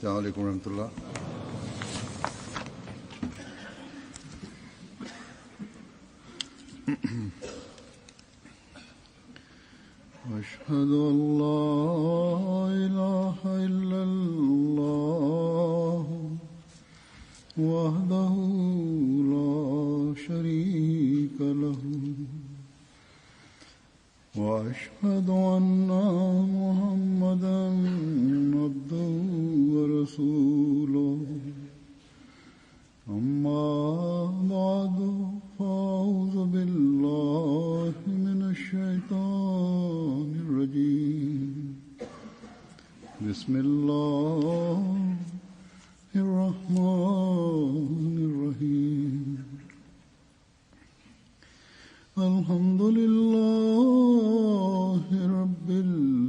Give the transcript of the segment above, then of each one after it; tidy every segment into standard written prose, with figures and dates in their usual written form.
السلام عليكم ورحمة الله. أشهد أن لا إله إلا الله وحده لا شريك له وأشهد أن محمدا عبده ورسوله أما بعد فأعوذ بالله من الشيطان الرجيم بسم الله الرحمن الرحيم الحمد لله رب العالمين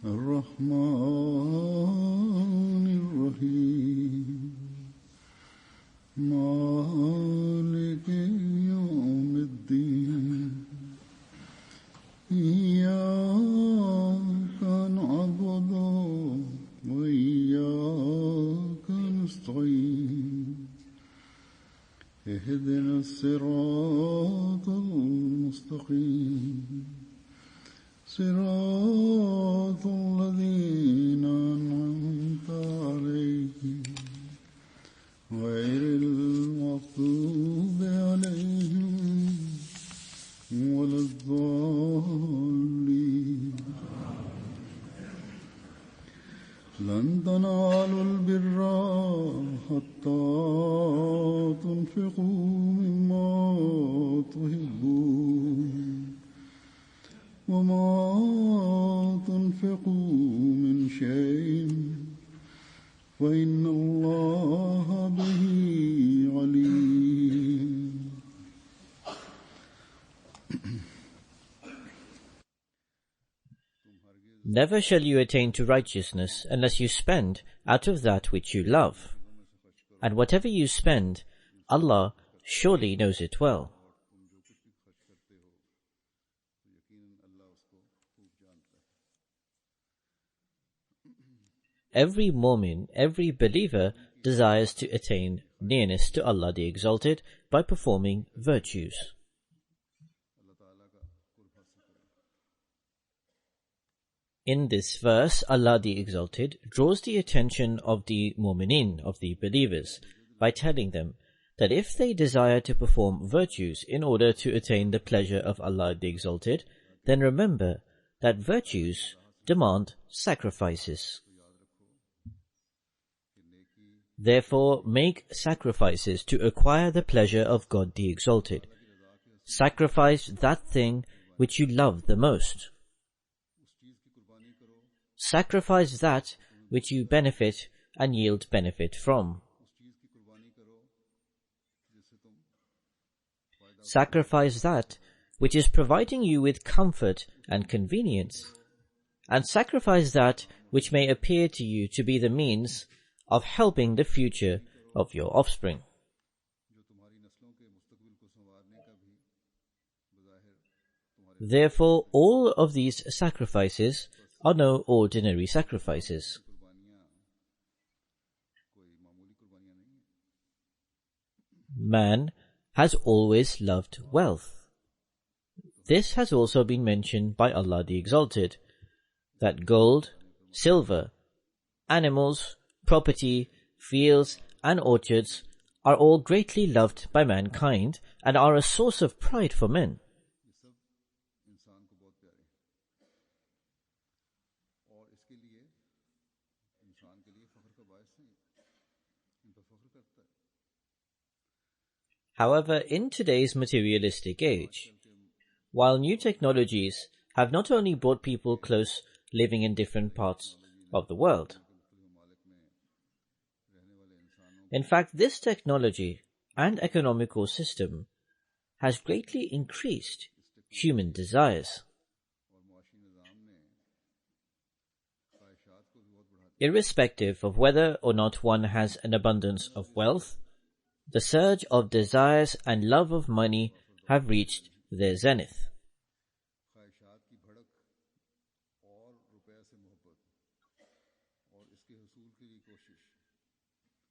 الرحمن الرحيم مالك يوم الدين إياك نعبد وإياك نستعين اهدنا الصراط المستقيم صراط الذين أنعمت عليهم غير المغضوب عليهم ولا الضالين. لن تنالوا البر حتى تنفقوا مما تحبون وما تنفقوا من شيء فإن الله به عليم. Never shall you attain to righteousness unless you spend out of that which you love. And whatever you spend, Allah surely knows it well. Every mu'min, every believer desires to attain nearness to Allah the Exalted by performing virtues. In this verse, Allah the Exalted draws the attention of the mu'minin, of the believers, by telling them that if they desire to perform virtues in order to attain the pleasure of Allah the Exalted, then remember that virtues demand sacrifices. Therefore, make sacrifices to acquire the pleasure of God the Exalted. Sacrifice that thing which you love the most. Sacrifice that which you benefit and yield benefit from. Sacrifice that which is providing you with comfort and convenience. And sacrifice that which may appear to you to be the means of helping the future of your offspring. Therefore, all of these sacrifices are no ordinary sacrifices. Man has always loved wealth. This has also been mentioned by Allah the Exalted, that gold, silver, animals, property, fields, and orchards are all greatly loved by mankind and are a source of pride for men. However, in today's materialistic age, while new technologies have not only brought people close living in different parts of the world, in fact, this technology and economical system has greatly increased human desires. Irrespective of whether or not one has an abundance of wealth, the surge of desires and love of money have reached their zenith.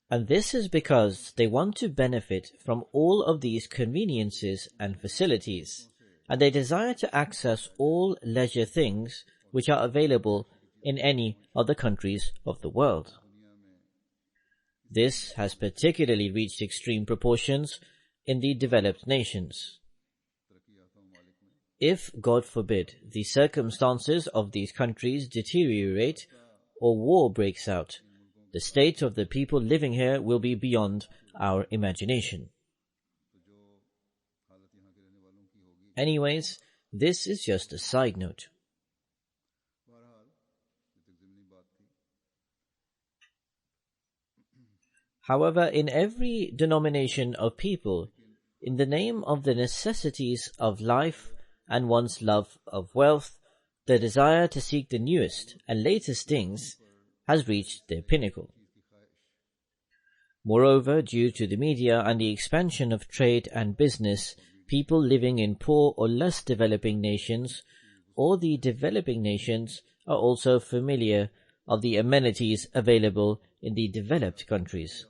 And this is because they want to benefit from all of these conveniences and facilities, and they desire to access all leisure things which are available in any of the countries of the world. This has particularly reached extreme proportions in the developed nations. If, God forbid, the circumstances of these countries deteriorate or war breaks out, the state of the people living here will be beyond our imagination. Anyways, this is just a side note. However, in every denomination of people, in the name of the necessities of life and one's love of wealth, the desire to seek the newest and latest things has reached their pinnacle. Moreover, due to the media and the expansion of trade and business, people living in poor or less developing nations or the developing nations are also familiar of the amenities available in the developed countries.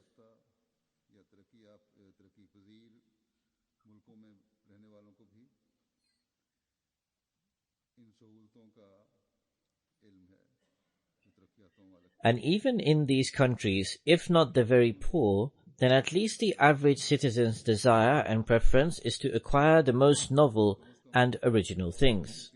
And even in these countries, if not the very poor, then at least the average citizen's desire and preference is to acquire the most novel and original things.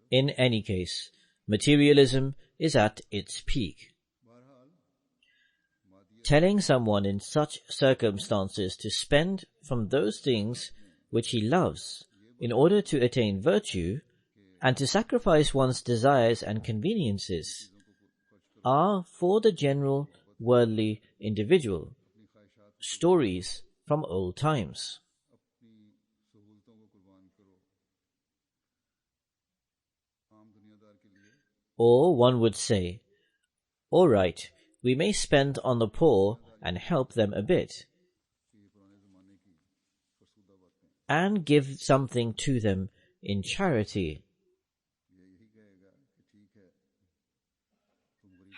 In any case, materialism is at its peak. Telling someone in such circumstances to spend from those things which he loves in order to attain virtue and to sacrifice one's desires and conveniences are, for the general worldly individual, stories from old times. Or one would say, all right, we may spend on the poor and help them a bit, and give something to them in charity.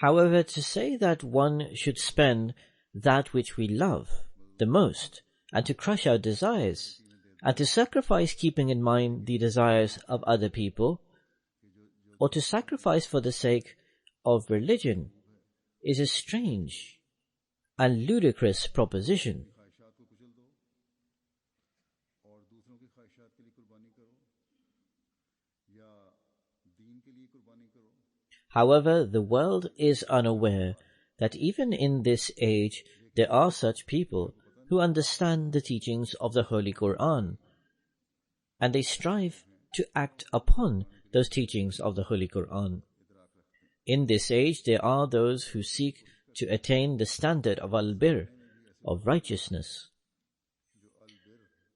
However, to say that one should spend that which we love the most, and to crush our desires, and to sacrifice keeping in mind the desires of other people, or to sacrifice for the sake of religion, is a strange and ludicrous proposition. However, the world is unaware that even in this age there are such people who understand the teachings of the Holy Quran, and they strive to act upon those teachings of the Holy Quran. In this age there are those who seek to attain the standard of al-bir, of righteousness.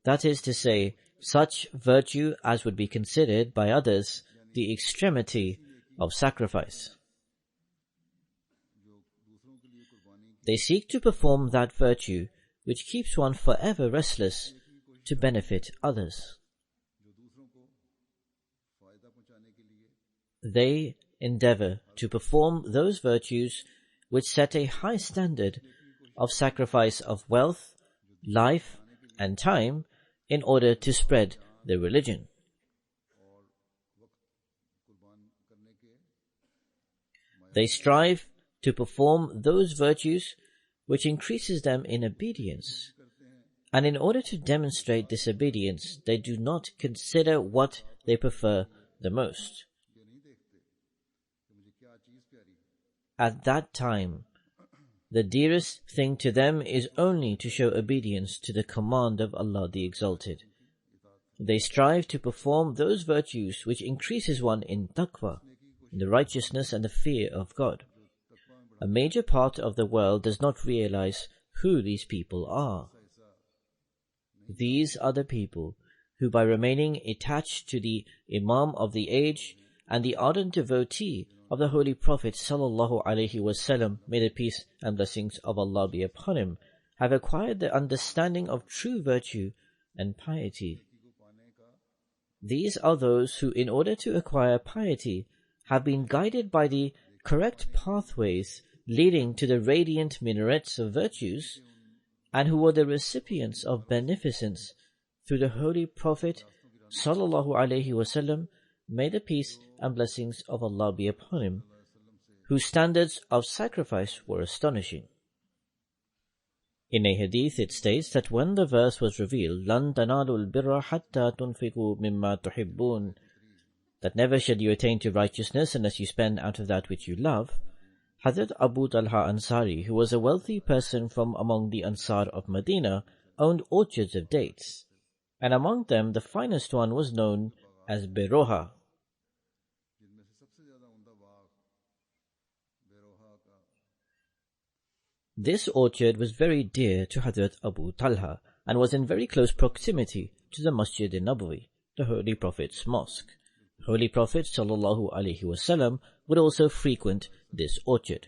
That is to say, such virtue as would be considered by others the extremity of sacrifice. They seek to perform that virtue which keeps one forever restless to benefit others. They endeavor to perform those virtues which set a high standard of sacrifice of wealth, life, and time in order to spread the religion. They strive to perform those virtues which increases them in obedience, and in order to demonstrate this obedience, they do not consider what they prefer the most. At that time, the dearest thing to them is only to show obedience to the command of Allah the Exalted. They strive to perform those virtues which increases one in taqwa, in the righteousness and the fear of God. A major part of the world does not realize who these people are. These are the people who, by remaining attached to the Imam of the age and the ardent devotee of the Holy Prophet sallallahu alaihi wasallam, may the peace and blessings of Allah be upon him, have acquired the understanding of true virtue and piety. These are those who, in order to acquire piety, have been guided by the correct pathways leading to the radiant minarets of virtues, and who were the recipients of beneficence through the Holy Prophet sallallahu alaihi wasallam, may the peace and blessings of Allah be upon him, whose standards of sacrifice were astonishing. In a hadith it states that when the verse was revealed, لَن تَنَالُوا الْبِرَّ حَتَّى تُنْفِقُوا مِمَّا تُحِبُّونَ, that never shall you attain to righteousness unless you spend out of that which you love, Hazrat Abu Talha Ansari, who was a wealthy person from among the Ansar of Medina, owned orchards of dates, and among them the finest one was known as Beroha. This orchard was very dear to Hazrat Abu Talha and was in very close proximity to the Masjid-i-Nabawi, the Holy Prophet's mosque. Holy Prophet sallallahu alaihi wasallam would also frequent this orchard.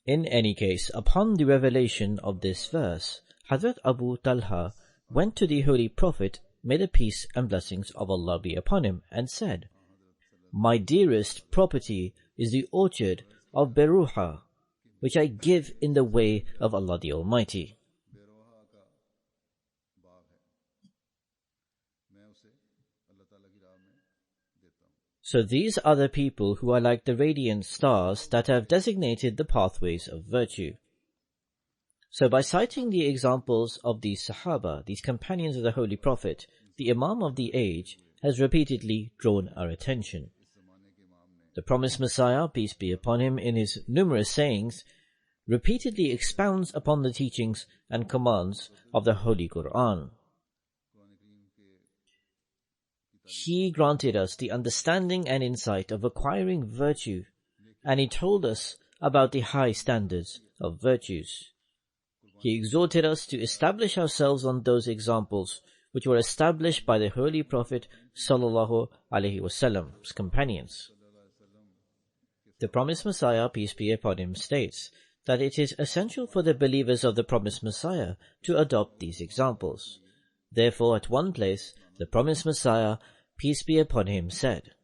In any case, upon the revelation of this verse, Hazrat Abu Talha went to the Holy Prophet, may the peace and blessings of Allah be upon him, and said, "My dearest property is the orchard of Beruha, which I give in the way of Allah the Almighty." So these are the people who are like the radiant stars that have designated the pathways of virtue. So by citing the examples of these Sahaba, these companions of the Holy Prophet, the Imam of the age has repeatedly drawn our attention. The promised Messiah, peace be upon him, in his numerous sayings, repeatedly expounds upon the teachings and commands of the Holy Quran. He granted us the understanding and insight of acquiring virtue, and he told us about the high standards of virtues. He exhorted us to establish ourselves on those examples which were established by the Holy Prophet sallallahu alaihi wasallam's companions. The promised Messiah, peace be upon him, states that it is essential for the believers of the promised Messiah to adopt these examples. Therefore, at one place, the promised Messiah, peace be upon him, said,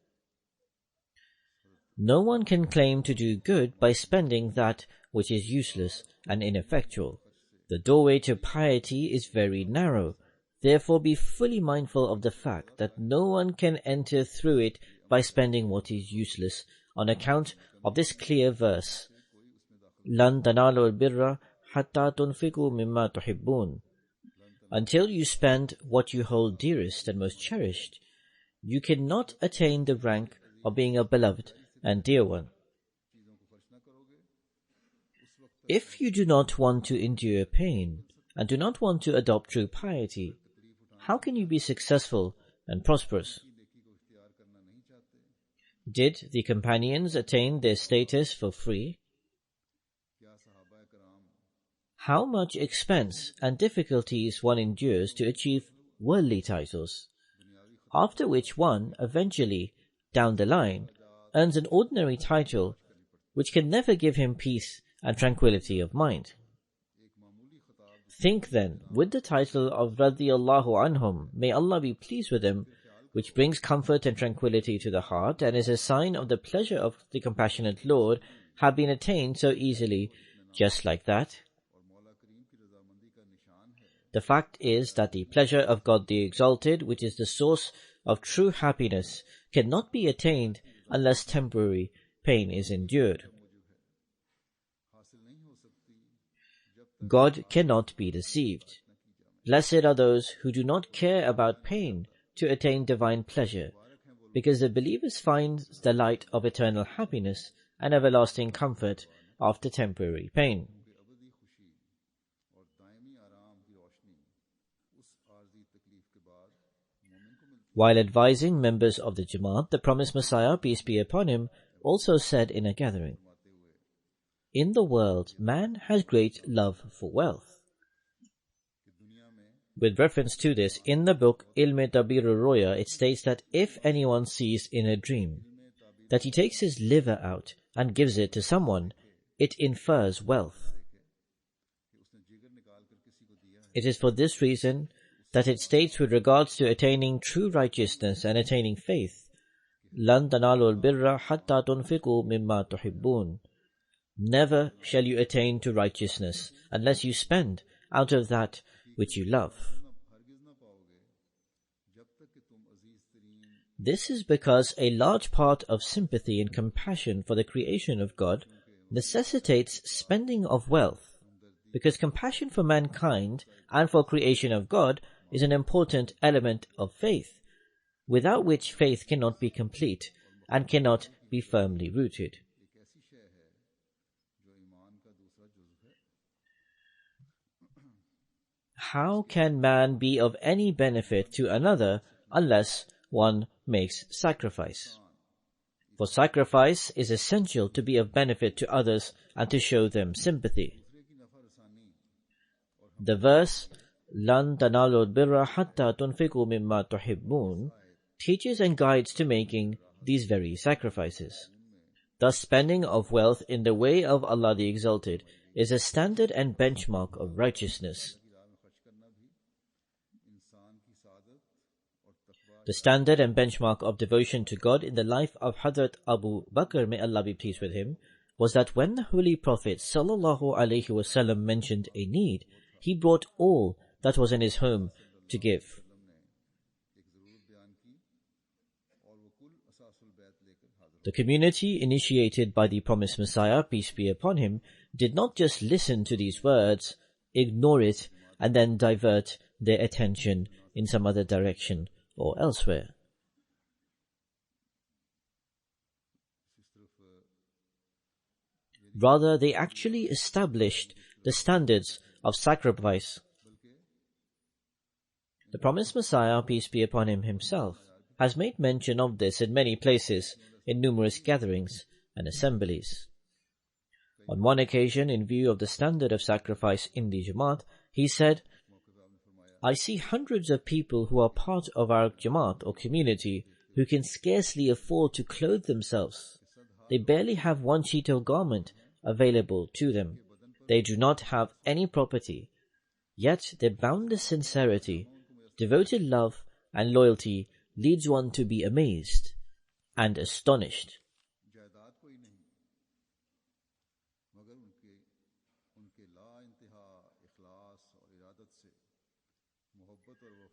"No one can claim to do good by spending that which is useless and ineffectual. The doorway to piety is very narrow. Therefore be fully mindful of the fact that no one can enter through it by spending what is useless, on account of this clear verse, لَن تَنَالُوا الْبِرَّ حَتَّى تُنْفِقُوا مِمَّا تُحِبُّونَ. Until you spend what you hold dearest and most cherished, you cannot attain the rank of being a beloved and dear one. If you do not want to endure pain and do not want to adopt true piety, how can you be successful and prosperous?" Did the companions attain their status for free? How much expense and difficulties one endures to achieve worldly titles, after which one eventually, down the line, earns an ordinary title which can never give him peace and tranquility of mind. Think then, with the title of Radiyallahu Anhum, may Allah be pleased with them, which brings comfort and tranquility to the heart and is a sign of the pleasure of the compassionate Lord, have been attained so easily, just like that? The fact is that the pleasure of God the Exalted, which is the source of true happiness, cannot be attained unless temporary pain is endured. God cannot be deceived. Blessed are those who do not care about pain to attain divine pleasure, because the believers find the light of eternal happiness and everlasting comfort after temporary pain. While advising members of the Jamaat, the promised Messiah, peace be upon him, also said in a gathering, "In the world, man has great love for wealth." With reference to this, in the book Ilm Tabir Roya, it states that if anyone sees in a dream that he takes his liver out and gives it to someone, it infers wealth. It is for this reason that it states with regards to attaining true righteousness and attaining faith, لَن تَنَالُوا الْبِرَّ حَتَّى تُنْفِقُوا مِمَّا تُحِبُّونَ. Never shall you attain to righteousness unless you spend out of that which you love. This is because a large part of sympathy and compassion for the creation of God necessitates spending of wealth, because compassion for mankind and for creation of God is an important element of faith, without which faith cannot be complete and cannot be firmly rooted. How can man be of any benefit to another unless one makes sacrifice? For sacrifice is essential to be of benefit to others and to show them sympathy. The verse, لَن تَنَالُوا الْبِرَّ حَتَّى تُنْفِقُوا مِمَّا تُحِبُّونَ, teaches and guides to making these very sacrifices. Thus, spending of wealth in the way of Allah the Exalted is a standard and benchmark of righteousness. The standard and benchmark of devotion to God in the life of Hazrat Abu Bakr, may Allah be pleased with him, was that when the Holy Prophet ﷺ mentioned a need, he brought all that was in his home to give. The community initiated by the promised Messiah, peace be upon him, did not just listen to these words, ignore it, and then divert their attention in some other direction or elsewhere. Rather, they actually established the standards of sacrifice. The promised Messiah, peace be upon him himself, has made mention of this in many places, in numerous gatherings and assemblies. On one occasion, in view of the standard of sacrifice in the Jamaat, he said, I see hundreds of people who are part of our Jamaat or community who can scarcely afford to clothe themselves. They barely have one sheet of garment available to them. They do not have any property. Yet their boundless sincerity, devoted love and loyalty leads one to be amazed and astonished.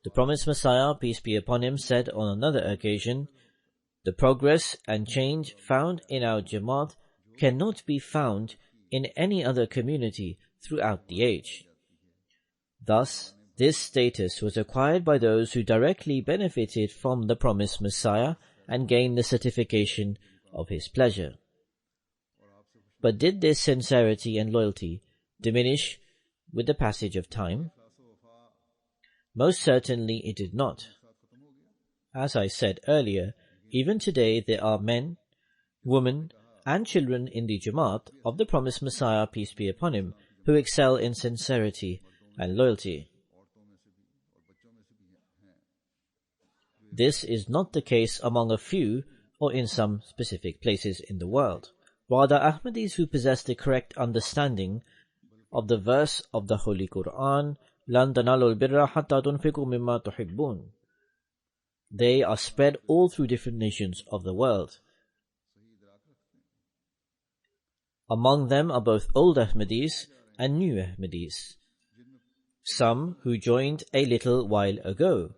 The promised Messiah, peace be upon him, said on another occasion, the progress and change found in our Jamaat cannot be found in any other community throughout the age. Thus, this status was acquired by those who directly benefited from the promised Messiah and gained the certification of his pleasure. But did this sincerity and loyalty diminish with the passage of time? Most certainly it did not. As I said earlier, even today there are men, women, and children in the Jamaat of the promised Messiah, peace be upon him, who excel in sincerity and loyalty. This is not the case among a few or in some specific places in the world. Rather, Ahmadis who possess the correct understanding of the verse of the Holy Quran, لَن تَنَالُوا الْبِرَّ حَتَّى تُنْفِقُوا مِمَّا تُحِبُّونَ, they are spread all through different nations of the world. Among them are both old Ahmadis and new Ahmadis, some who joined a little while ago,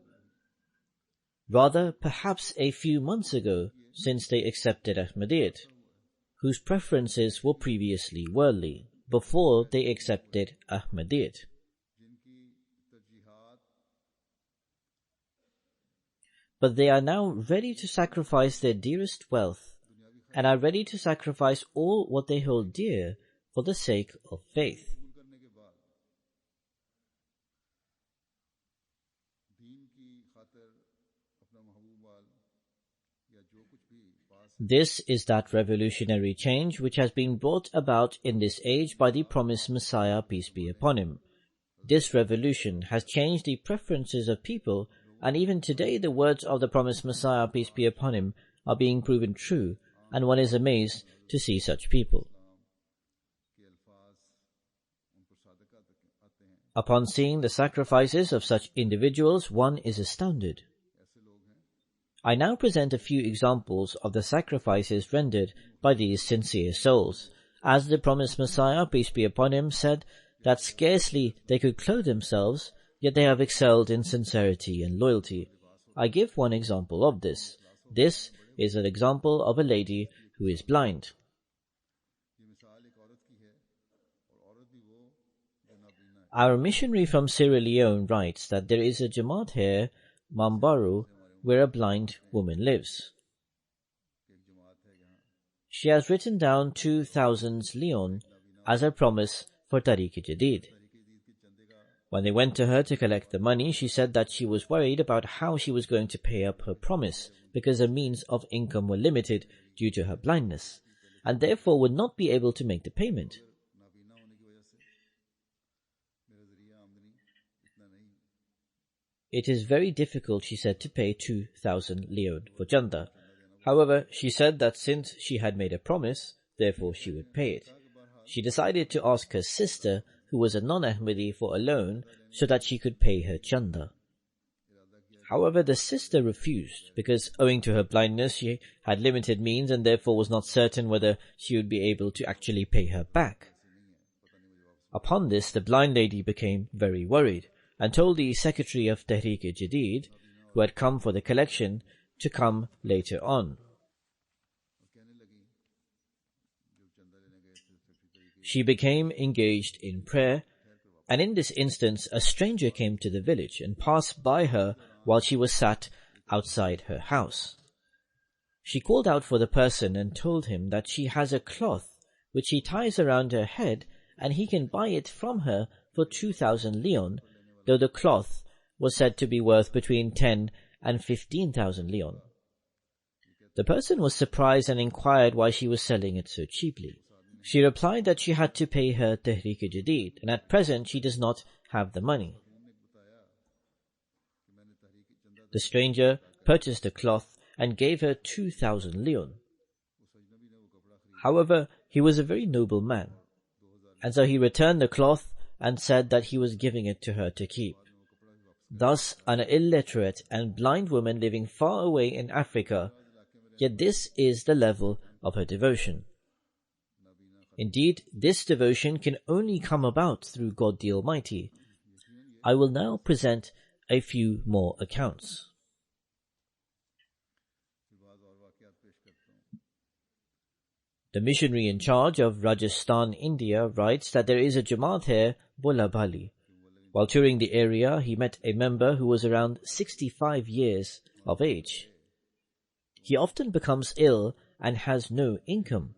rather perhaps a few months ago since they accepted Ahmadiyyat, whose preferences were previously worldly, before they accepted Ahmadiyyat. But they are now ready to sacrifice their dearest wealth, and are ready to sacrifice all what they hold dear for the sake of faith. This is that revolutionary change which has been brought about in this age by the promised Messiah, peace be upon him. This revolution has changed the preferences of people, and even today the words of the promised Messiah, peace be upon him, are being proven true, and one is amazed to see such people. Upon seeing the sacrifices of such individuals, one is astounded. I now present a few examples of the sacrifices rendered by these sincere souls, as the promised Messiah, peace be upon him, said that scarcely they could clothe themselves, yet they have excelled in sincerity and loyalty. I give one example of this. This is an example of a lady who is blind. Our missionary from Sierra Leone writes that there is a Jamaat here, Mambaru, where a blind woman lives. She has written down 2,000 Leon as a promise for Tariq-e-Jadid. When they went to her to collect the money, she said that she was worried about how she was going to pay up her promise because her means of income were limited due to her blindness, and therefore would not be able to make the payment. It is very difficult, she said, to pay 2,000 Leon for Janda. However, she said that since she had made a promise, therefore she would pay it. She decided to ask her sister, who was a non-Ahmadi, for a loan so that she could pay her Chanda. However, the sister refused because owing to her blindness she had limited means and therefore was not certain whether she would be able to actually pay her back. Upon this, the blind lady became very worried and told the secretary of Tehreek-e-Jadid, who had come for the collection, to come later on. She became engaged in prayer, and in this instance a stranger came to the village and passed by her while she was sat outside her house. She called out for the person and told him that she has a cloth which she ties around her head and he can buy it from her for 2,000 Leon, though the cloth was said to be worth between 10 and 15,000 Leon. The person was surprised and inquired why she was selling it so cheaply. She replied that she had to pay her Tehreek-e-Jadid, and at present she does not have the money. The stranger purchased the cloth and gave her 2,000 Leon. However, he was a very noble man, and so he returned the cloth and said that he was giving it to her to keep. Thus, an illiterate and blind woman living far away in Africa, yet this is the level of her devotion. Indeed, this devotion can only come about through God the Almighty. I will now present a few more accounts. The missionary in charge of Rajasthan, India, writes that there is a Jamaat here, Bola Bali. While touring the area, he met a member who was around 65 years of age. He often becomes ill and has no income.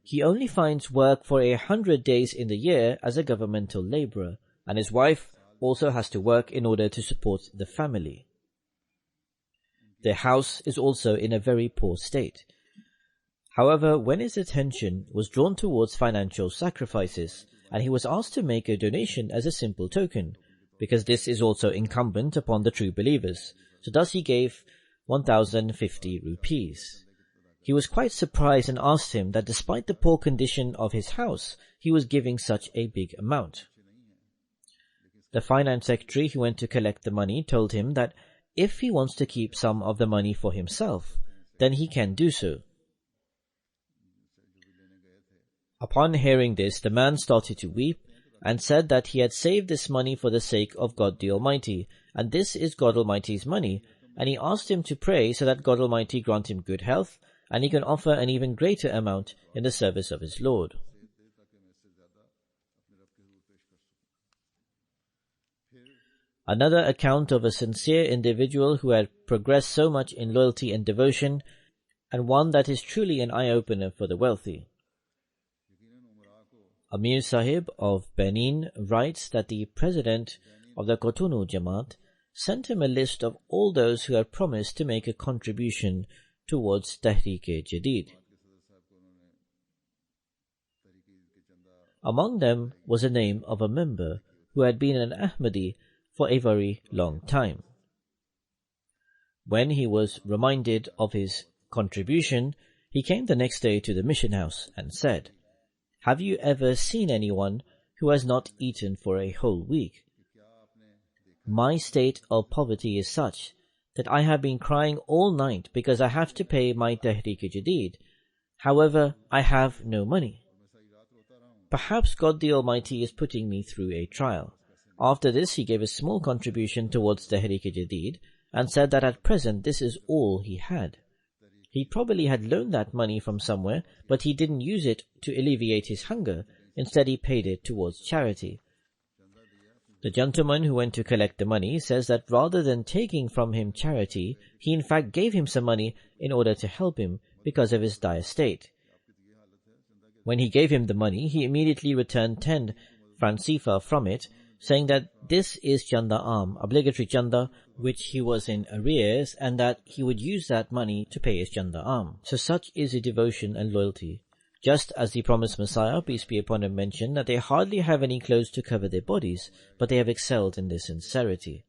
He only finds work for 100 days in the year as a governmental labourer, and his wife also has to work in order to support the family. Their house is also in a very poor state. However, when his attention was drawn towards financial sacrifices, and he was asked to make a donation as a simple token, because this is also incumbent upon the true believers, so thus he gave 1,050 rupees. He was quite surprised and asked him that despite the poor condition of his house, he was giving such a big amount. The finance secretary who went to collect the money told him that if he wants to keep some of the money for himself, then he can do so. Upon hearing this, the man started to weep and said that he had saved this money for the sake of God the Almighty, and this is God Almighty's money, and he asked him to pray so that God Almighty grant him good health, and he can offer an even greater amount in the service of his Lord. Another account of a sincere individual who had progressed so much in loyalty and devotion, and one that is truly an eye-opener for the wealthy. Amir Sahib of Benin writes that the president of the Cotonou Jamaat sent him a list of all those who had promised to make a contribution towards Tehreek-e-Jadid. Among them was a name of a member who had been an Ahmadi for a very long time. When he was reminded of his contribution, he came the next day to the mission house and said, have you ever seen anyone who has not eaten for a whole week? My state of poverty is such that I have been crying all night because I have to pay my Tehreek-e-Jadid. However, I have no money. Perhaps God the Almighty is putting me through a trial. After this, he gave a small contribution towards Tehreek-e-Jadid and said that at present this is all he had. He probably had loaned that money from somewhere, but he didn't use it to alleviate his hunger. Instead, he paid it towards charity. The gentleman who went to collect the money says that rather than taking from him charity, he in fact gave him some money in order to help him because of his dire state. When he gave him the money, he immediately returned 10 francifa from it, saying that this is Chanda Am, obligatory Chanda, which he was in arrears, and that he would use that money to pay his Chanda Am. So such is a devotion and loyalty. Just as the promised Messiah, peace be upon him, mentioned that they hardly have any clothes to cover their bodies, but they have excelled in their sincerity.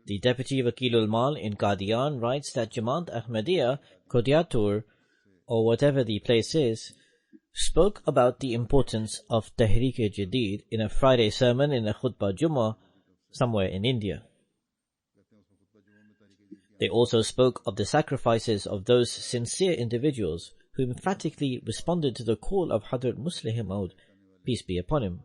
The Deputy Wakilul Mal in Qadian writes that Jamaat Ahmadiyya, Kodiatur, or whatever the place is, spoke about the importance of Tehreek-e-Jadid in a Friday sermon in a Khutbah Jummah somewhere in India. They also spoke of the sacrifices of those sincere individuals who emphatically responded to the call of Hadrat Muslih Maud, peace be upon him.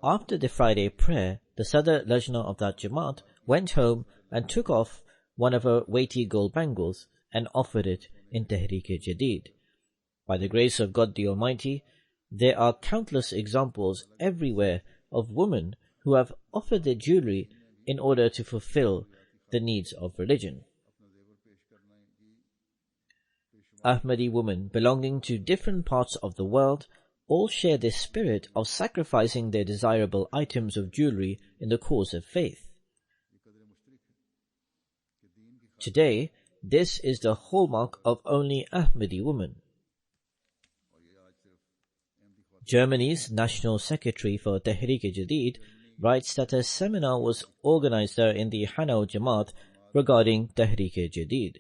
After the Friday prayer, the Sadr Lajna of that Jamaat went home and took off one of her weighty gold bangles and offered it in Tehreek-e-Jadid. By the grace of God the Almighty, there are countless examples everywhere of women who have offered their jewelry in order to fulfill the needs of religion. Ahmadi women belonging to different parts of the world all share this spirit of sacrificing their desirable items of jewelry in the cause of faith. Today, this is the hallmark of only Ahmadi women. Germany's National Secretary for Tehreek-e-Jadid writes that a seminar was organized there in the Hanau Jamaat regarding Tehreek-e-Jadid.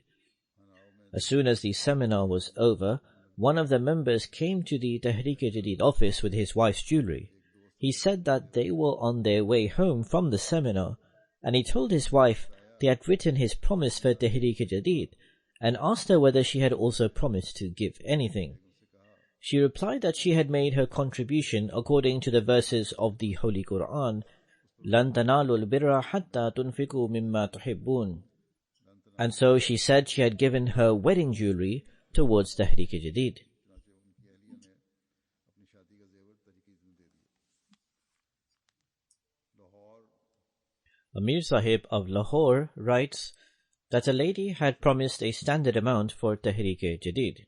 As soon as the seminar was over, one of the members came to the Tehreek-e-Jadid office with his wife's jewelry. He said that they were on their way home from the seminar, and he told his wife they had written his promise for Tehreek-e-Jadid and asked her whether she had also promised to give anything. She replied that she had made her contribution according to the verses of the Holy Quran, لَن تَنَالُوا الْبِرَّ حَتَّى تُنْفِقُوا مِمَّا تُحِبُّونَ. And so she said she had given her wedding jewelry towards Tehreek-e-Jadid. Amir Sahib of Lahore writes that a lady had promised a standard amount for Tehreek-e-Jadid.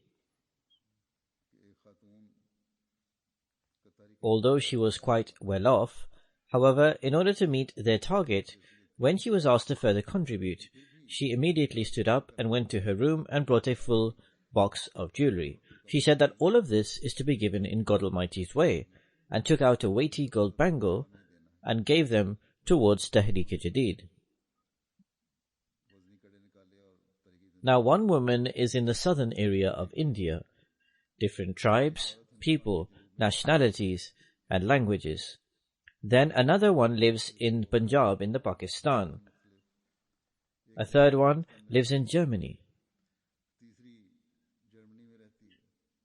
Although she was quite well off, however, in order to meet their target, when she was asked to further contribute, she immediately stood up and went to her room and brought a full box of jewelry. She said that all of this is to be given in God Almighty's way, and took out a weighty gold bangle and gave them towards Tehreek-e-Jadid. Now one woman is in the southern area of India. Different tribes, people, nationalities and languages. Then another one lives in Punjab in the Pakistan. A third one lives in Germany.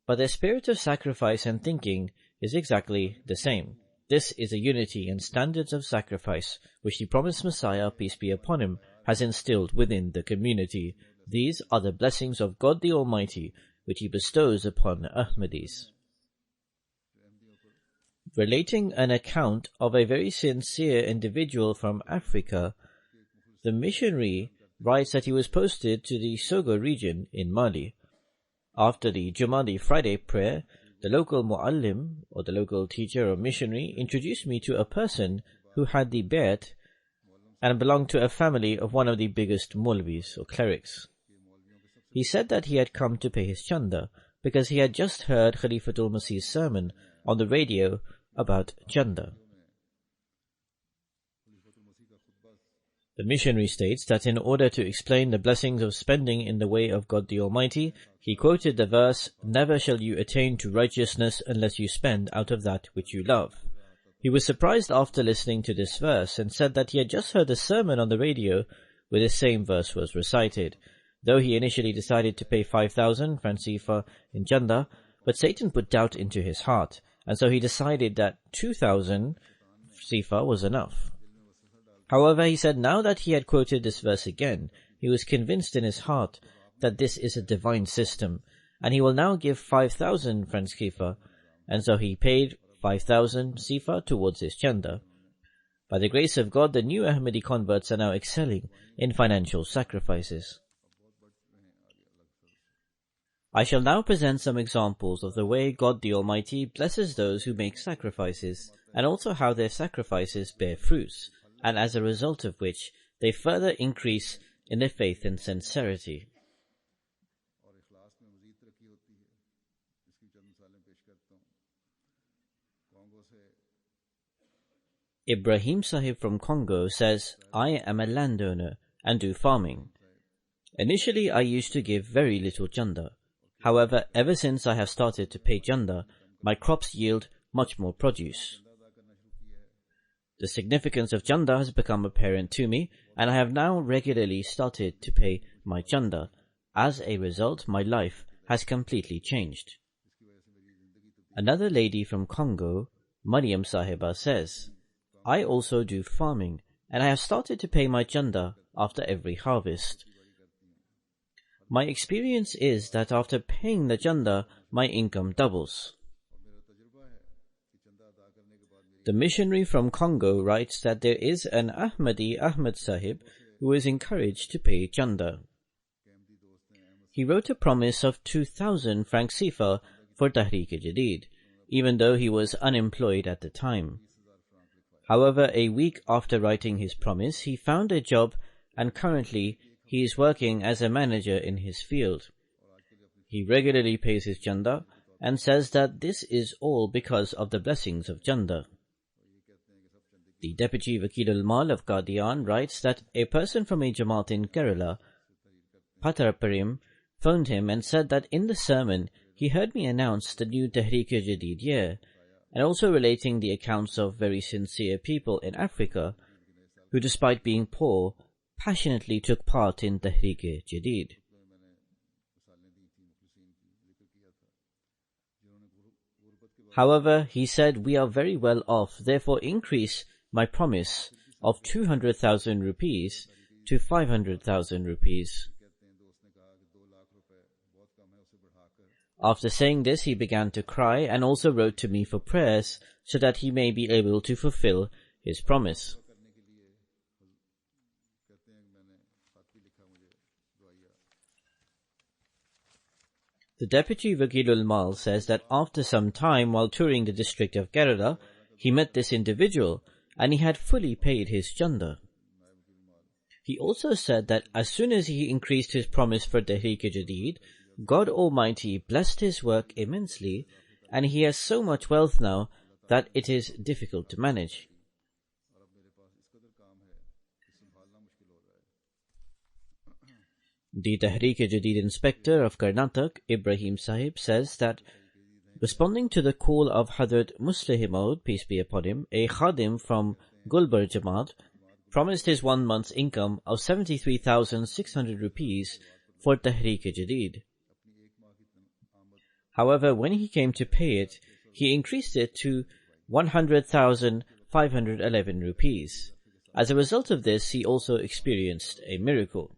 But their spirit of sacrifice and thinking is exactly the same. This is a unity and standards of sacrifice which the promised Messiah, peace be upon him, has instilled within the community. These are the blessings of God the Almighty which he bestows upon Ahmadis. Relating an account of a very sincere individual from Africa, the missionary writes that he was posted to the Sogo region in Mali. After the Jumadi Friday prayer, the local muallim, or the local teacher or missionary, introduced me to a person who had the bayat and belonged to a family of one of the biggest Maulvis or clerics. He said that he had come to pay his chanda because he had just heard Khalifatul Masih's sermon on the radio about chanda. The missionary states that in order to explain the blessings of spending in the way of God the Almighty, he quoted the verse, "Never shall you attain to righteousness unless you spend out of that which you love." He was surprised after listening to this verse and said that he had just heard a sermon on the radio where this same verse was recited. Though he initially decided to pay 5,000 francs CFA in Chanda, but Satan put doubt into his heart, and so he decided that 2,000 CFA was enough. However, he said now that he had quoted this verse again, he was convinced in his heart that this is a divine system, and he will now give 5,000 francs CFA, and so he paid 5,000 CFA towards his Chanda. By the grace of God, the new Ahmadi converts are now excelling in financial sacrifices. I shall now present some examples of the way God the Almighty blesses those who make sacrifices, and also how their sacrifices bear fruits, and as a result of which they further increase in their faith and sincerity. Ibrahim Sahib from Congo says, "I am a landowner and do farming. Initially I used to give very little Chanda. However, ever since I have started to pay Chanda, my crops yield much more produce. The significance of Chanda has become apparent to me, and I have now regularly started to pay my Chanda. As a result, my life has completely changed." Another lady from Congo, Mariam Sahiba, says, "I also do farming, and I have started to pay my Chanda after every harvest. My experience is that after paying the Chanda, my income doubles." The missionary from Congo writes that there is an Ahmadi, Ahmed Sahib, who is encouraged to pay Chanda. He wrote a promise of 2,000 francs CFA for Tahrik-e-Jadid, even though he was unemployed at the time. However, a week after writing his promise, he found a job, and currently he is working as a manager in his field. He regularly pays his Chanda and says that this is all because of the blessings of Chanda. The Deputy Wakil al-Mal of Qadian writes that a person from a Jamaat in Kerala, Pataraparim, phoned him and said that in the sermon he heard me announce the new Tahrik-e-Jadid year, and also relating the accounts of very sincere people in Africa who, despite being poor, passionately took part in Tahrik-e-Jadid. However, he said, "We are very well off, therefore increase my promise of 200,000 rupees to 500,000 rupees. After saying this, he began to cry and also wrote to me for prayers so that he may be able to fulfill his promise. The Deputy Wakil al-Mal says that after some time while touring the district of Kerala, he met this individual and he had fully paid his Chanda. He also said that as soon as he increased his promise for Tahrik-e-Jadid, God Almighty blessed his work immensely, and he has so much wealth now that it is difficult to manage. The Tahrik-e-Jadid inspector of Karnataka, Ibrahim Sahib, says that responding to the call of Hadrat Muslih Maud, peace be upon him, a khadim from Gulbar Jamaat, promised his 1 month's income of 73,600 rupees for Tahrik-e-Jadid. However, when he came to pay it, he increased it to 100,511 rupees. As a result of this, he also experienced a miracle.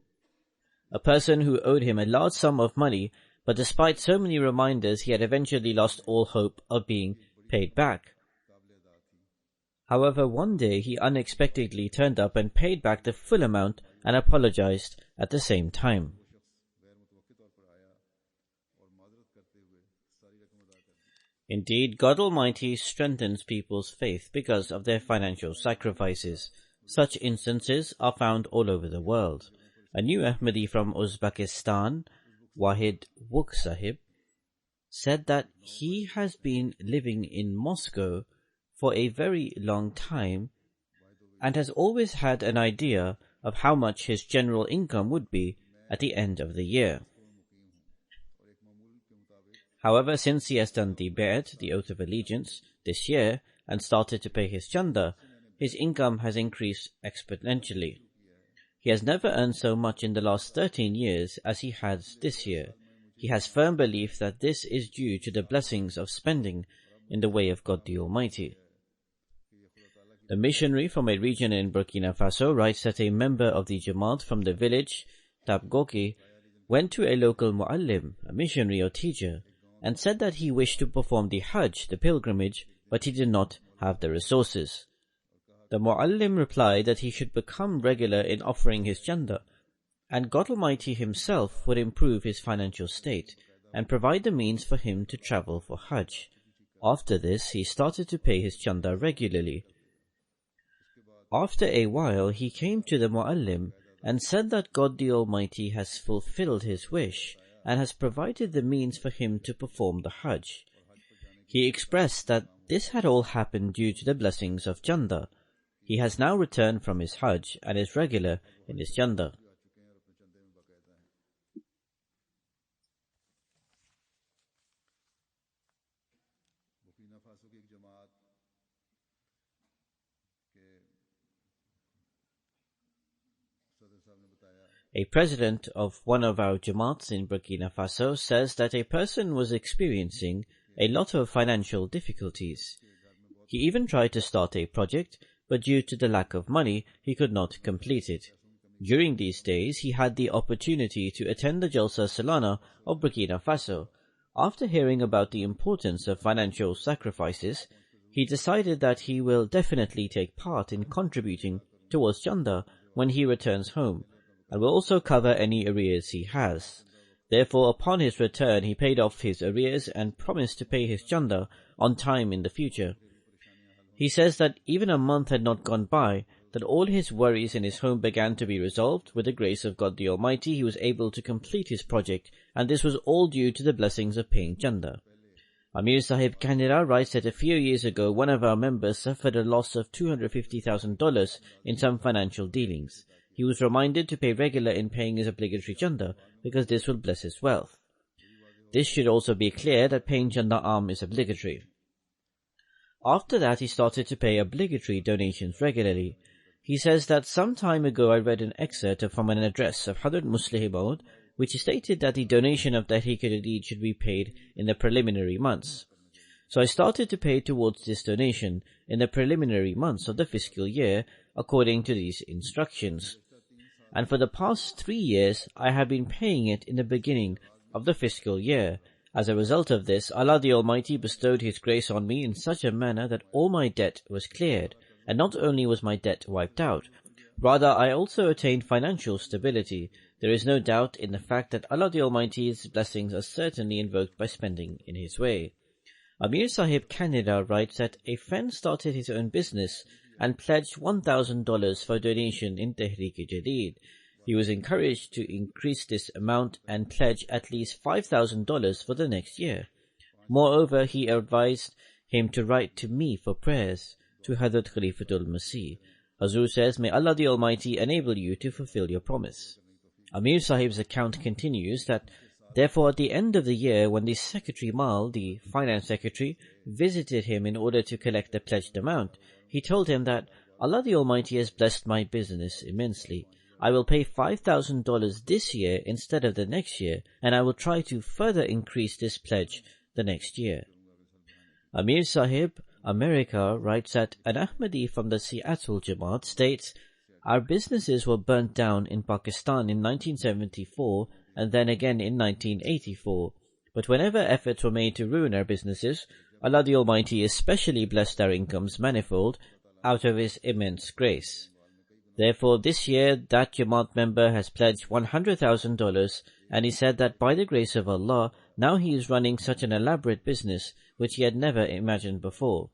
A person who owed him a large sum of money, but despite so many reminders, he had eventually lost all hope of being paid back. However, one day he unexpectedly turned up and paid back the full amount and apologized at the same time. Indeed, God Almighty strengthens people's faith because of their financial sacrifices. Such instances are found all over the world. A new Ahmadi from Uzbekistan, Wahid Wuk Sahib, said that he has been living in Moscow for a very long time and has always had an idea of how much his general income would be at the end of the year. However, since he has done the Bay'at, the oath of allegiance, this year and started to pay his chanda, his income has increased exponentially. He has never earned so much in the last 13 years as he has this year. He has firm belief that this is due to the blessings of spending in the way of God the Almighty. The missionary from a region in Burkina Faso writes that a member of the Jamaat from the village, Tabgoki, went to a local mu'allim, a missionary or teacher, and said that he wished to perform the Hajj, the pilgrimage, but he did not have the resources. The mu'allim replied that he should become regular in offering his chanda, and God Almighty himself would improve his financial state and provide the means for him to travel for Hajj. After this, he started to pay his chanda regularly. After a while, he came to the mu'allim and said that God the Almighty has fulfilled his wish and has provided the means for him to perform the Hajj. He expressed that this had all happened due to the blessings of chanda. He has now returned from his Hajj and is regular in his chanda. A president of one of our Jamaats in Burkina Faso says that a person was experiencing a lot of financial difficulties. He even tried to start a project, but due to the lack of money, he could not complete it. During these days, he had the opportunity to attend the Jalsa Salana of Burkina Faso. After hearing about the importance of financial sacrifices, he decided that he will definitely take part in contributing towards chanda when he returns home, and will also cover any arrears he has. Therefore, upon his return, he paid off his arrears and promised to pay his chanda on time in the future. He says that even a month had not gone by, that all his worries in his home began to be resolved. With the grace of God the Almighty, he was able to complete his project, and this was all due to the blessings of paying chanda. Amir Sahib Kanira writes that a few years ago, one of our members suffered a loss of $250,000 in some financial dealings. He was reminded to pay regular in paying his obligatory chanda, because this will bless his wealth. This should also be clear that paying chanda is obligatory. After that, he started to pay obligatory donations regularly. He says that some time ago I read an excerpt from an address of Hadrat Muslih Maud, which stated that the donation of Tehreek-e-Jadid should be paid in the preliminary months. So I started to pay towards this donation in the preliminary months of the fiscal year according to these instructions. And for the past 3 years, I have been paying it in the beginning of the fiscal year. As a result of this, Allah the Almighty bestowed His grace on me in such a manner that all my debt was cleared, and not only was my debt wiped out, rather I also attained financial stability. There is no doubt in the fact that Allah the Almighty's blessings are certainly invoked by spending in His way. Amir Sahib Canada writes that a friend started his own business and pledged $1,000 for donation in Tehreek-e-Jadid. He was encouraged to increase this amount and pledge at least $5,000 for the next year. Moreover, he advised him to write to me for prayers, to Hadrat Khalifatul Masih. Hazur says, "May Allah the Almighty enable you to fulfill your promise." Amir Sahib's account continues that, therefore, at the end of the year, when the Secretary Mal, the Finance Secretary, visited him in order to collect the pledged amount, he told him that Allah the Almighty has blessed my business immensely. I will pay $5,000 this year instead of the next year, and I will try to further increase this pledge the next year. Amir Sahib, America, writes that an Ahmadi from the Seattle Jamaat states, "Our businesses were burnt down in Pakistan in 1974 and then again in 1984. But whenever efforts were made to ruin our businesses, Allah the Almighty especially blessed our incomes manifold out of His immense grace. Therefore, this year, that Jamaat member has pledged $100,000, and he said that by the grace of Allah, now he is running such an elaborate business which he had never imagined before."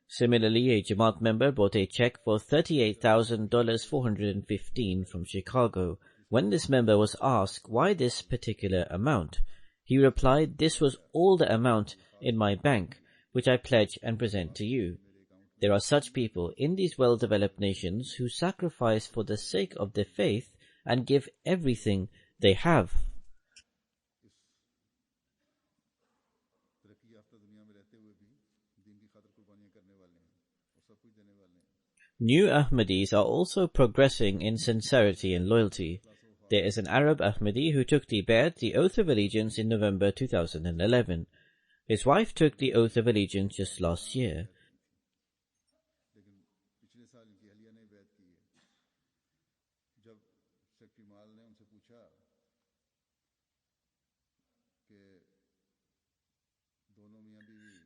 Similarly, a Jamaat member bought a check for $38,415 from Chicago. When this member was asked why this particular amount, he replied, "This was all the amount in my bank, which I pledge and present to you." There are such people in these well-developed nations who sacrifice for the sake of their faith and give everything they have. New Ahmadis are also progressing in sincerity and loyalty. There is an Arab Ahmadi who took the Bay'at, the oath of allegiance, in November 2011. His wife took the oath of allegiance just last year.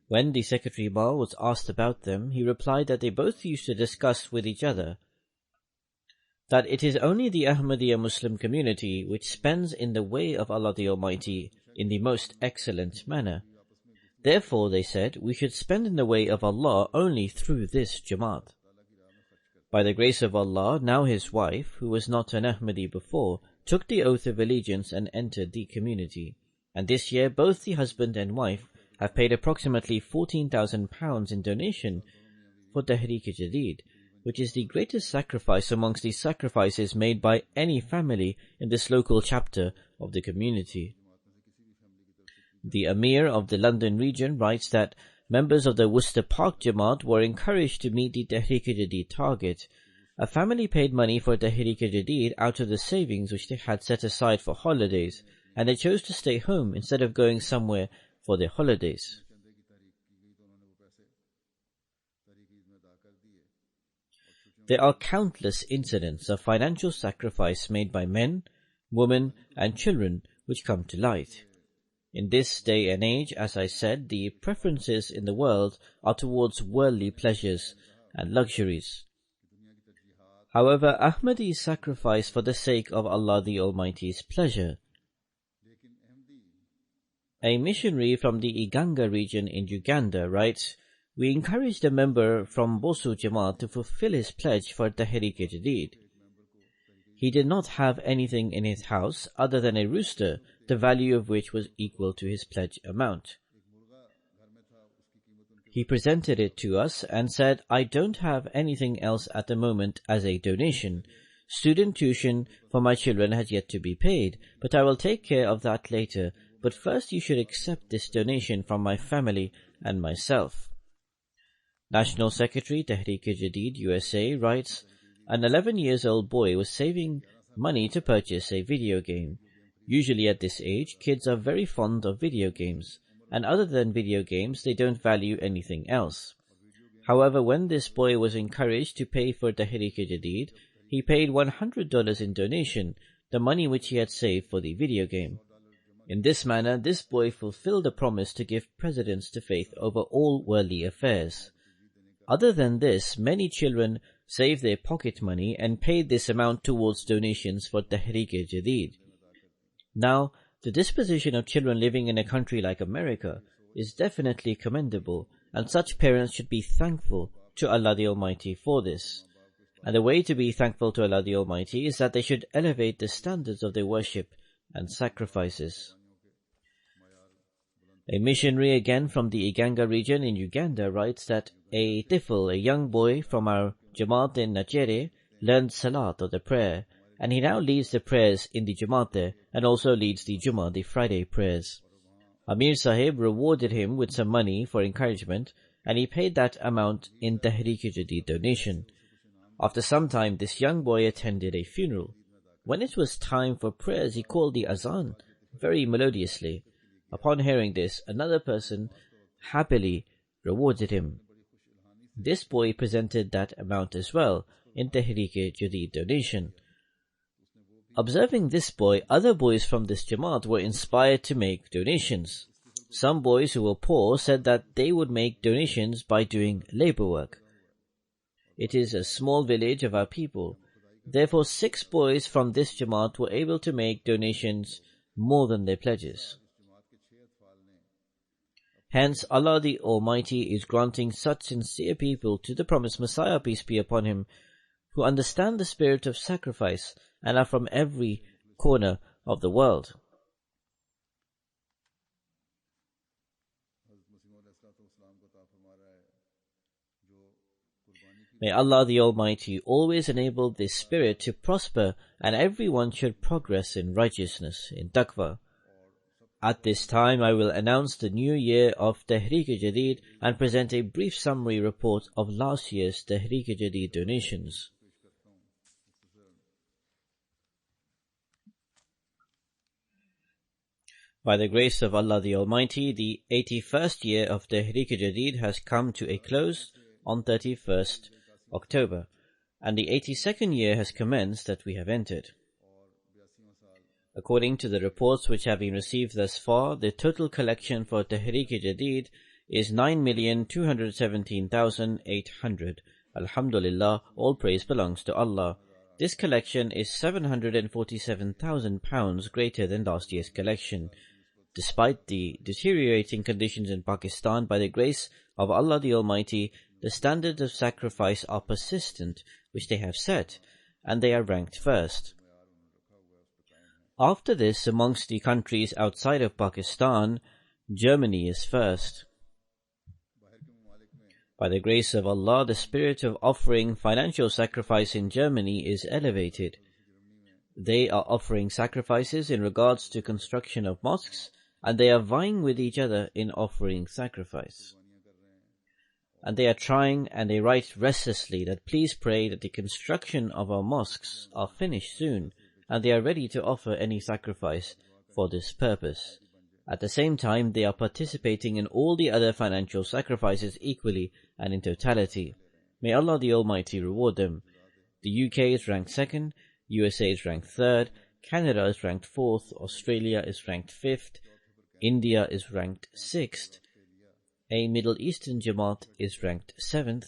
When the Secretary Mal was asked about them, he replied that they both used to discuss with each other that it is only the Ahmadiyya Muslim community which spends in the way of Allah the Almighty in the most excellent manner. Therefore, they said, we should spend in the way of Allah only through this Jamaat. By the grace of Allah, now his wife, who was not an Ahmadi before, took the oath of allegiance and entered the community. And this year, both the husband and wife have paid approximately £14,000 in donation for Tehreek-e-Jadid, which is the greatest sacrifice amongst the sacrifices made by any family in this local chapter of the community. The Amir of the London region writes that members of the Worcester Park Jamaat were encouraged to meet the Tehreek-e-Jadid target. A family paid money for Tehreek-e-Jadid out of the savings which they had set aside for holidays, and they chose to stay home instead of going somewhere for their holidays. There are countless incidents of financial sacrifice made by men, women, and children which come to light. In this day and age, as I said, the preferences in the world are towards worldly pleasures and luxuries. However, Ahmadis sacrifice for the sake of Allah the Almighty's pleasure. A missionary from the Iganga region in Uganda writes, we encouraged a member from Bosu Jamaat to fulfill his pledge for Tehreek-e-Jadid. He did not have anything in his house other than a rooster, the value of which was equal to his pledge amount. He presented it to us and said, I don't have anything else at the moment as a donation. Student tuition for my children has yet to be paid, but I will take care of that later. But first you should accept this donation from my family and myself. National Secretary Tehreek-e-Jadid USA writes, an 11-year-old boy was saving money to purchase a video game. Usually at this age, kids are very fond of video games, and other than video games, they don't value anything else. However, when this boy was encouraged to pay for Tehreek-e-Jadid, he paid $100 in donation, the money which he had saved for the video game. In this manner, this boy fulfilled a promise to give precedence to faith over all worldly affairs. Other than this, many children saved their pocket money and paid this amount towards donations for Tehreek-e-Jadid. Now, the disposition of children living in a country like America is definitely commendable, and such parents should be thankful to Allah the Almighty for this. And the way to be thankful to Allah the Almighty is that they should elevate the standards of their worship and sacrifices. A missionary again from the Iganga region in Uganda writes that a tifl, a young boy from our Jamaat in Najere, learned Salat or the prayer, and he now leads the prayers in the Jamaat there and also leads the Jummah, the Friday prayers. Amir Sahib rewarded him with some money for encouragement, and he paid that amount in Tehreek-e-Jadid donation. After some time, this young boy attended a funeral. When it was time for prayers, he called the azan very melodiously. Upon hearing this, another person happily rewarded him. This boy presented that amount as well in Tehreek-e-Jadid donation. Observing this boy, other boys from this Jamaat were inspired to make donations. Some boys who were poor said that they would make donations by doing labor work. It is a small village of our people. Therefore, 6 boys from this Jamaat were able to make donations more than their pledges. Hence, Allah the Almighty is granting such sincere people to the promised Messiah, peace be upon him, who understand the spirit of sacrifice and are from every corner of the world. May Allah the Almighty always enable this spirit to prosper, and everyone should progress in righteousness, in taqwa. At this time, I will announce the new year of Tehreek-e-Jadid and present a brief summary report of last year's Tehreek-e-Jadid donations. By the grace of Allah the Almighty, the 81st year of Tehreek-e-Jadid has come to a close on 31st October, and the 82nd year has commenced that we have entered. According to the reports which have been received thus far, the total collection for Tehreek-e-Jadid is 9,217,800. Alhamdulillah, all praise belongs to Allah. This collection is £747,000 greater than last year's collection. Despite the deteriorating conditions in Pakistan, by the grace of Allah the Almighty, the standards of sacrifice are persistent, which they have set, and they are ranked first. After this, amongst the countries outside of Pakistan, Germany is first. By the grace of Allah, the spirit of offering financial sacrifice in Germany is elevated. They are offering sacrifices in regards to construction of mosques, and they are vying with each other in offering sacrifice. And they are trying, and they write restlessly that please pray that the construction of our mosques are finished soon, and they are ready to offer any sacrifice for this purpose. At the same time, they are participating in all the other financial sacrifices equally and in totality. May Allah the Almighty reward them. The UK is ranked 2nd, USA is ranked 3rd, Canada is ranked 4th, Australia is ranked 5th, India is ranked 6th, a Middle Eastern Jamaat is ranked 7th,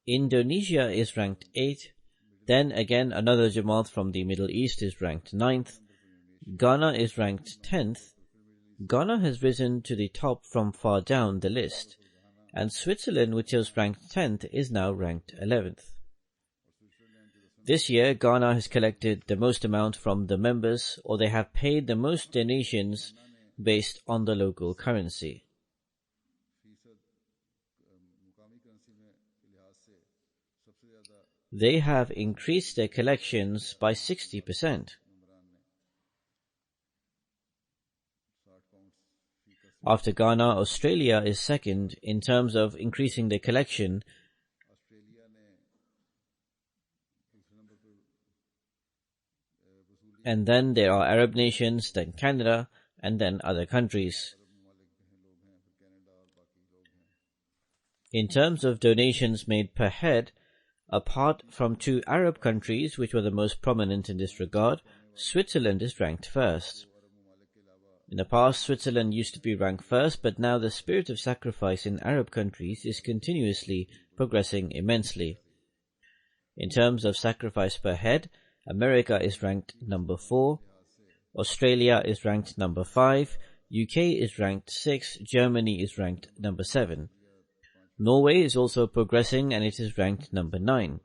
Indonesia is ranked 8th, then again another Jamaat from the Middle East is ranked 9th, Ghana is ranked 10th, Ghana has risen to the top from far down the list, and Switzerland, which was ranked 10th, is now ranked 11th. This year, Ghana has collected the most amount from the members, or they have paid the most donations based on the local currency. They have increased their collections by 60%. After Ghana, Australia is second in terms of increasing their collection. And then there are Arab nations, then Canada, and then other countries. In terms of donations made per head, apart from 2 Arab countries which were the most prominent in this regard, Switzerland is ranked first. In the past, Switzerland used to be ranked first, but now the spirit of sacrifice in Arab countries is continuously progressing immensely. In terms of sacrifice per head, America is ranked number 4, Australia is ranked number 5, UK is ranked 6, Germany is ranked number 7. Norway is also progressing and it is ranked number 9.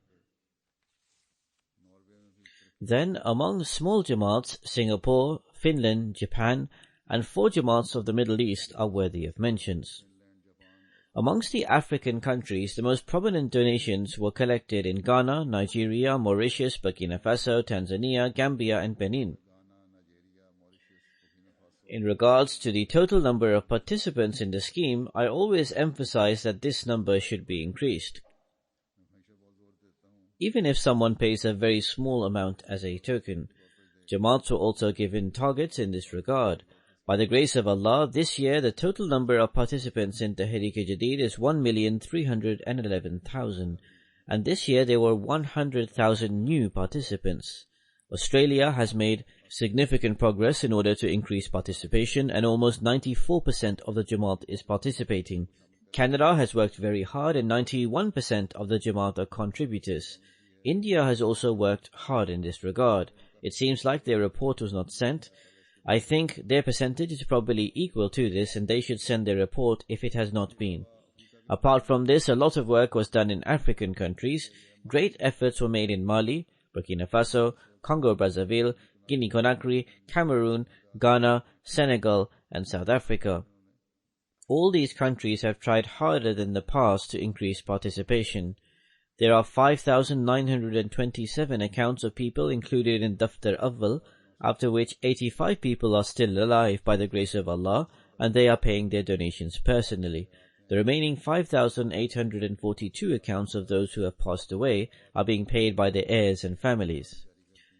Then among small Jamaats, Singapore, Finland, Japan, and 4 Jamaats of the Middle East are worthy of mentions. Amongst the African countries, the most prominent donations were collected in Ghana, Nigeria, Mauritius, Burkina Faso, Tanzania, Gambia, and Benin. In regards to the total number of participants in the scheme, I always emphasize that this number should be increased. Even if someone pays a very small amount as a token, Jamaats were also given targets in this regard. By the grace of Allah, this year the total number of participants in Tehreek-e-Jadid is 1,311,000, and this year there were 100,000 new participants. Australia has made significant progress in order to increase participation, and almost 94% of the Jamaat is participating. Canada has worked very hard, and 91% of the Jamaat are contributors. India has also worked hard in this regard. It seems like their report was not sent. I think their percentage is probably equal to this, and they should send their report if it has not been. Apart from this, a lot of work was done in African countries. Great efforts were made in Mali, Burkina Faso, Congo-Brazzaville, Guinea-Conakry, Cameroon, Ghana, Senegal, and South Africa. All these countries have tried harder than the past to increase participation. There are 5,927 accounts of people included in Daftar Awwal, after which 85 people are still alive by the grace of Allah, and they are paying their donations personally. The remaining 5,842 accounts of those who have passed away are being paid by their heirs and families.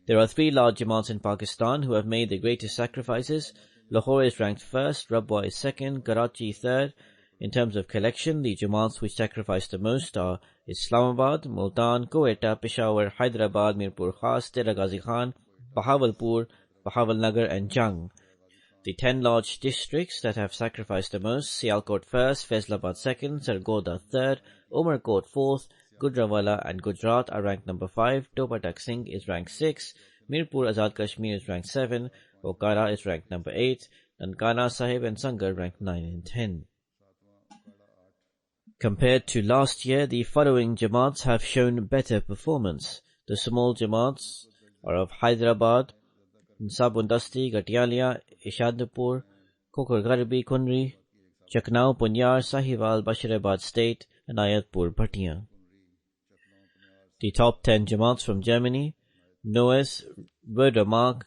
There are 3 large Jamaats in Pakistan who have made the greatest sacrifices. Lahore is ranked first, Rabwa is second, Karachi third. In terms of collection, the Jamaats which sacrifice the most are Islamabad, Multan, Quetta, Peshawar, Hyderabad, Mirpur Khas, Tera Ghazi Khan, Bahawalpur, Bahawalnagar and Jang. The 10 large districts that have sacrificed the most: Sialkot first, Faisalabad second, Sargodha third, Umarkot fourth, Gujranwala and Gujarat are ranked number 5, Topatak Singh is ranked 6, Mirpur Azad Kashmir is ranked 7, Okara is ranked number 8, Nankana Sahib and Sangar ranked 9 and 10. Compared to last year, the following Jamaats have shown better performance. The small Jamaats are of Hyderabad, Sabundasti, Gatialia, Ishadpur, Kokar Garbi, Kunri, Chaknau, Punyar, Sahiwal, Bashirabad State, and Ayatpur, Bhatia. The top 10 Jamaats from Germany: Neuss, Wördermark,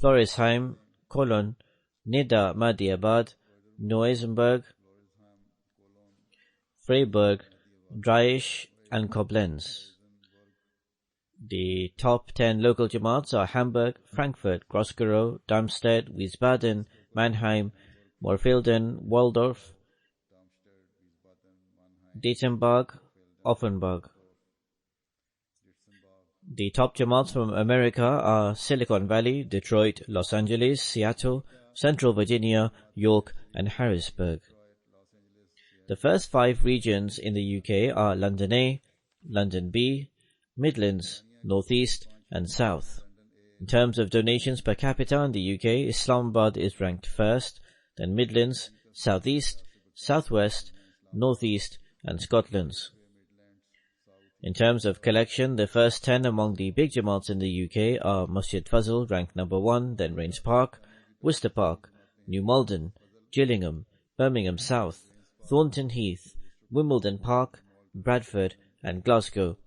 Floresheim, Cologne, Nida Mahdiabad, Neusenberg, Freiburg, Dreieich, and Koblenz. The top 10 local Jamaats are Hamburg, Frankfurt, Gross-Gerau, Darmstadt, Wiesbaden, Mannheim, Morfelden, Waldorf, Dietzenbach, Offenbach. The top Jamaats from America are Silicon Valley, Detroit, Los Angeles, Seattle, Central Virginia, York, and Harrisburg. The first 5 regions in the UK are London A, London B, Midlands, North East, and South. In terms of donations per capita in the UK, Islamabad is ranked first, then Midlands, South East, South West, North East, and Scotland. In terms of collection, the first 10 among the big Jamaats in the UK are Masjid Fazl, ranked number 1, then Rains Park, Worcester Park, New Malden, Gillingham, Birmingham South, Thornton Heath, Wimbledon Park, Bradford, and Glasgow.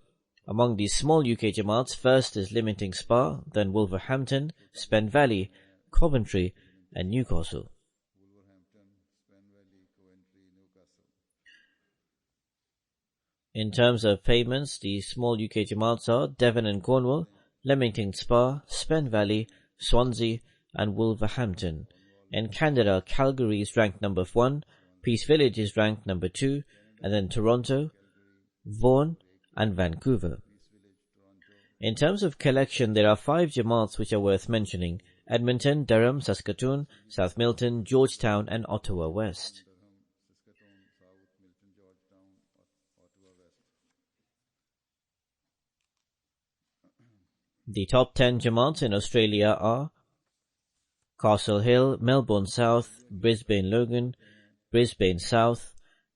Among the small UK Jamaats, first is Lymington Spa, then Wolverhampton, Spen Valley, Coventry, and Newcastle. In terms of payments, the small UK Jamaats are Devon and Cornwall, Leamington Spa, Spen Valley, Swansea, and Wolverhampton. In Canada, Calgary is ranked number 1, Peace Village is ranked number 2, and then Toronto, Vaughan, and Vancouver. In terms of collection, there are 5 Jamaats which are worth mentioning: Edmonton, Durham, Saskatoon, South Milton, Georgetown, and Ottawa West. The top 10 Jamaats in Australia are Castle Hill, Melbourne South, Brisbane Logan, Brisbane South,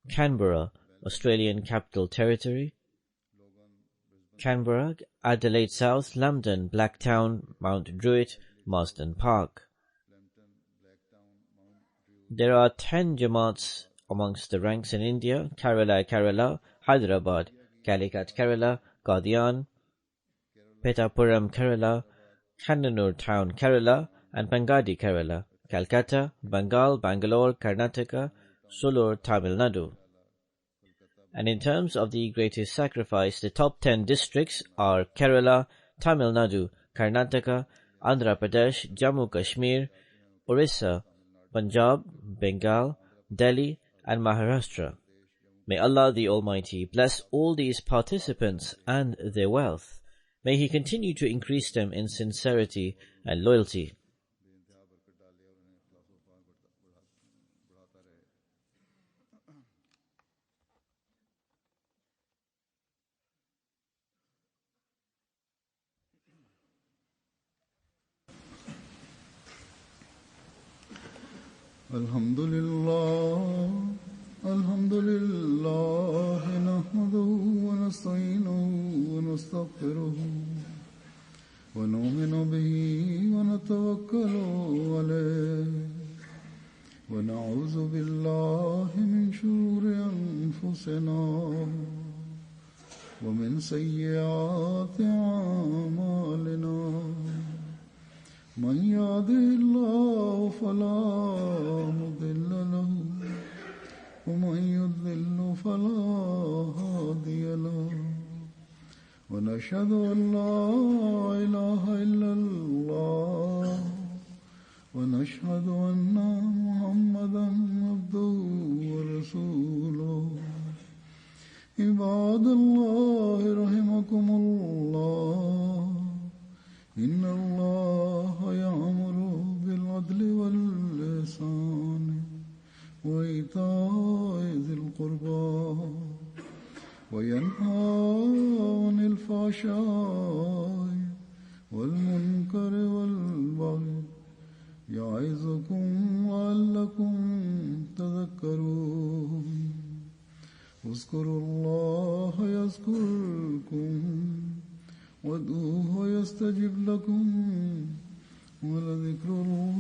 Canberra, Australian Capital Territory, Canberra, Adelaide South, Lambton, Blacktown, Mount Druitt, Marsden Park. There are 10 Jamaats amongst the ranks in India: Kerala, Hyderabad, Calicut, Kerala, Qadian, Petapuram, Kerala, Kannur Town, Kerala, and Pangadi, Kerala, Calcutta, Bengal, Bangalore, Karnataka, Sulur, Tamil Nadu. And in terms of the greatest sacrifice, the top 10 districts are Kerala, Tamil Nadu, Karnataka, Andhra Pradesh, Jammu Kashmir, Orissa, Punjab, Bengal, Delhi, and Maharashtra. May Allah the Almighty bless all these participants and their wealth. May He continue to increase them in sincerity and loyalty. Alhamdulillah, nahmaduhu wa nasta'inuhu wa nastaghfiruh wa nu'minu bihi wa natawakkalu alayh ونعوذ بالله من شرور أنفسنا ومن سيئات أعمالنا من يهده الله فلا مضل له ومن يضلل فلا هادي له ونشهد أن لا إله إلا الله ونشهد أن محمدا عبده ورسوله عباد الله رحمكم الله إن الله يأمر بالعدل والإحسان وإيتاء ذي القربى وينهى عن الفحشاء والمنكر والبغي يعظكم لعلكم تذكرون اذكروا الله يذكركم وادعوه يستجب لكم ولذكر الله